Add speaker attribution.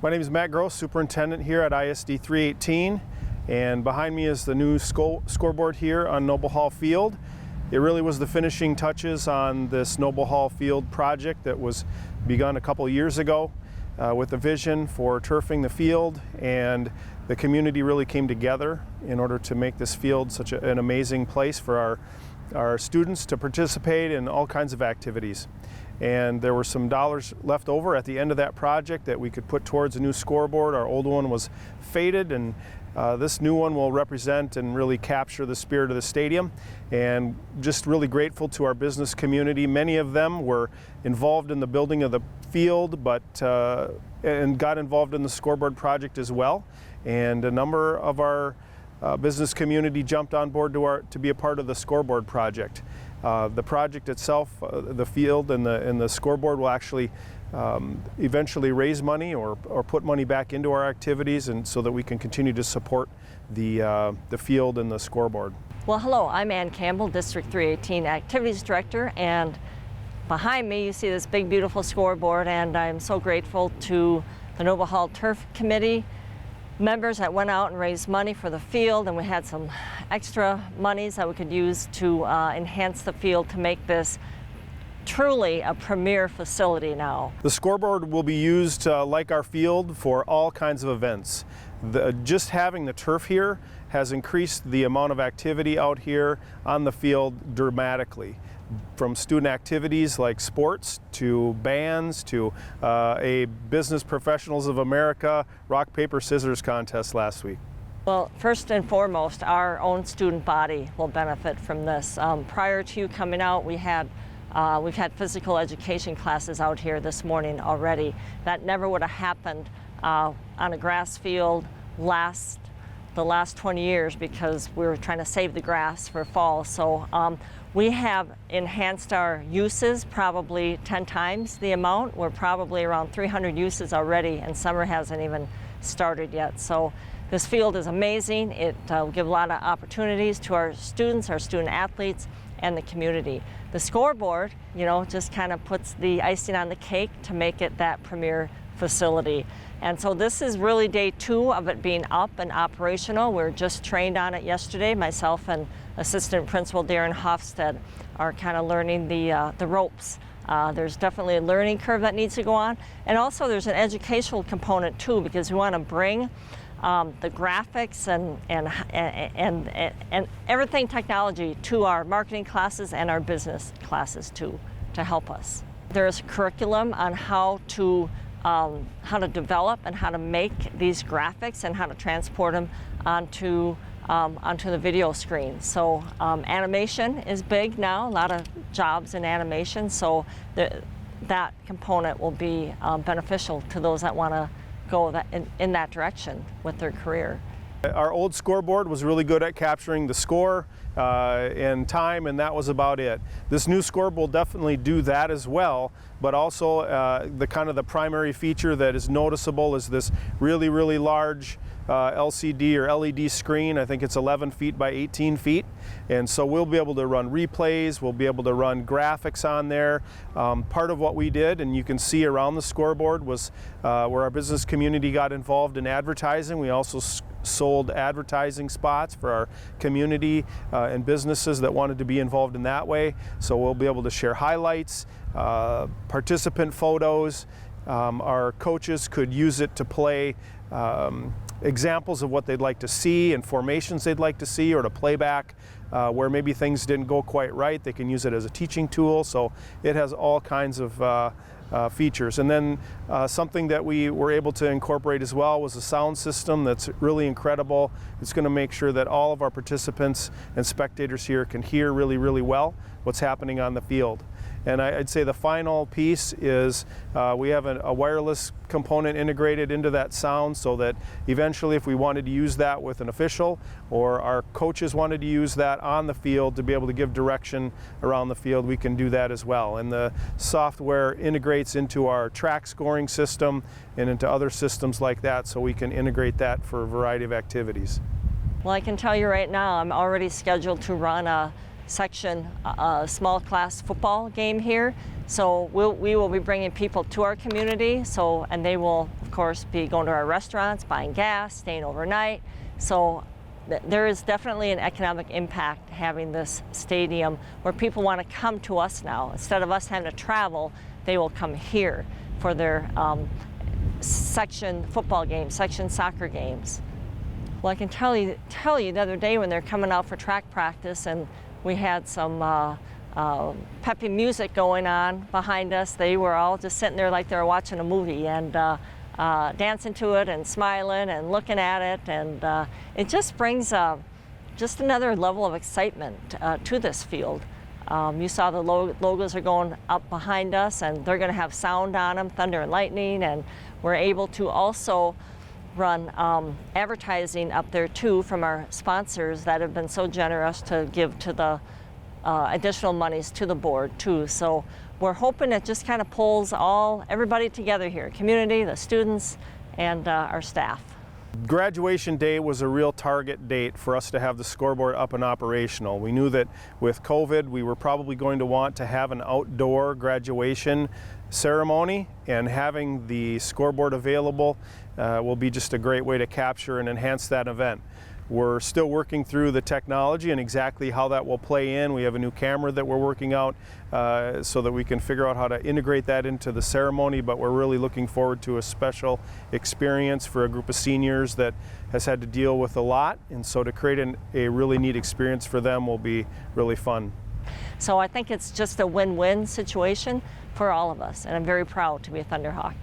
Speaker 1: My name is Matt Grose, Superintendent here at ISD 318, and behind me is the new scoreboard here on Nobel Hall Field. It really was the finishing touches on this Nobel Hall Field project that was begun a couple years ago with a vision for turfing the field, and the community really came together in order to make this field such an amazing place for our students to participate in all kinds of activities. And there were some dollars left over at the end of that project that we could put towards a new scoreboard. Our old one was faded, and this new one will represent and really capture the spirit of the stadium. And just really grateful to our business community. Many of them were involved in the building of the field, and got involved in the scoreboard project as well. And a number of our business community jumped on board to be a part of the scoreboard project. The project itself, the field and the scoreboard will actually eventually raise money or put money back into our activities, and so that we can continue to support the field and the scoreboard.
Speaker 2: Well, hello, I'm Campbell, District 318 Activities Director, and behind me you see this big beautiful scoreboard, and I'm so grateful to the Nobel Hall Turf Committee members that went out and raised money for the field, and we had some extra monies that we could use to enhance the field to make this truly a premier facility now.
Speaker 1: The scoreboard will be used like our field for all kinds of events. Just having the turf here has increased the amount of activity out here on the field dramatically. From student activities like sports to bands to a Business Professionals of America rock, paper, scissors contest last week.
Speaker 2: Well, first and foremost, our own student body will benefit from this. Prior to you coming out, we've had physical education classes out here this morning already. That never would have happened on a grass field the last 20 years, because we were trying to save the grass for fall. So we have enhanced our uses probably 10 times the amount. We're probably around 300 uses already, and summer hasn't even started yet. So this field is amazing. It will give a lot of opportunities to our students, our student athletes, and the community. The scoreboard, just kind of puts the icing on the cake to make it that premier facility. And so this is really day 2 of it being up and operational. We're just trained on it yesterday. Myself and Assistant Principal Darren Hofstad are kind of learning the ropes. There's definitely a learning curve that needs to go on. And also there's an educational component too, because we want to bring the graphics and everything technology to our marketing classes and our business classes too, to help us. There's a curriculum on how to develop and how to make these graphics and how to transport them onto the video screen. So animation is big now, a lot of jobs in animation, so that component will be beneficial to those that want to go in that direction with their career.
Speaker 1: Our old scoreboard was really good at capturing the score and time, and that was about it. This new scoreboard will definitely do that as well, but also the primary feature that is noticeable is this really, really large LCD or LED screen. I think it's 11 feet by 18 feet. And so we'll be able to run replays, we'll be able to run graphics on there. Part of what we did, and you can see around the scoreboard, was where our business community got involved in advertising. We also sold advertising spots for our community and businesses that wanted to be involved in that way. So we'll be able to share highlights, participant photos. Our coaches could use it to play examples of what they'd like to see and formations they'd like to see, or to play back where maybe things didn't go quite right. They can use it as a teaching tool. So it has all kinds of features. And then something that we were able to incorporate as well was a sound system that's really incredible. It's going to make sure that all of our participants and spectators here can hear really, really well what's happening on the field. And I'd say the final piece is we have a wireless component integrated into that sound, so that eventually if we wanted to use that with an official, or our coaches wanted to use that on the field to be able to give direction around the field, we can do that as well. And the software integrates into our track scoring system and into other systems like that, so we can integrate that for a variety of activities.
Speaker 2: Well, I can tell you right now, I'm already scheduled to run a section, a small class football game here. So we will be bringing people to our community, and they will, of course, be going to our restaurants, buying gas, staying overnight. So there is definitely an economic impact having this stadium where people want to come to us now. Instead of us having to travel, they will come here for their section football games, section soccer games. Well, I can tell you the other day when they're coming out for track practice and we had some peppy music going on behind us, they were all just sitting there like they were watching a movie and dancing to it and smiling and looking at it, and it just brings just another level of excitement to this field. You saw the logos are going up behind us, and they're going to have sound on them, thunder and lightning, and we're able to also run advertising up there too from our sponsors that have been so generous to give to the additional monies to the board too. So we're hoping it just kind of pulls everybody together here, community, the students, and our staff.
Speaker 1: Graduation day was a real target date for us to have the scoreboard up and operational. We knew that with COVID, we were probably going to want to have an outdoor graduation ceremony, and having the scoreboard available will be just a great way to capture and enhance that event. We're still working through the technology and exactly how that will play in. We have a new camera that we're working out so that we can figure out how to integrate that into the ceremony, but we're really looking forward to a special experience for a group of seniors that has had to deal with a lot, and so to create a really neat experience for them will be really fun.
Speaker 2: So I think it's just a win-win situation for all of us, and I'm very proud to be a Thunderhawk.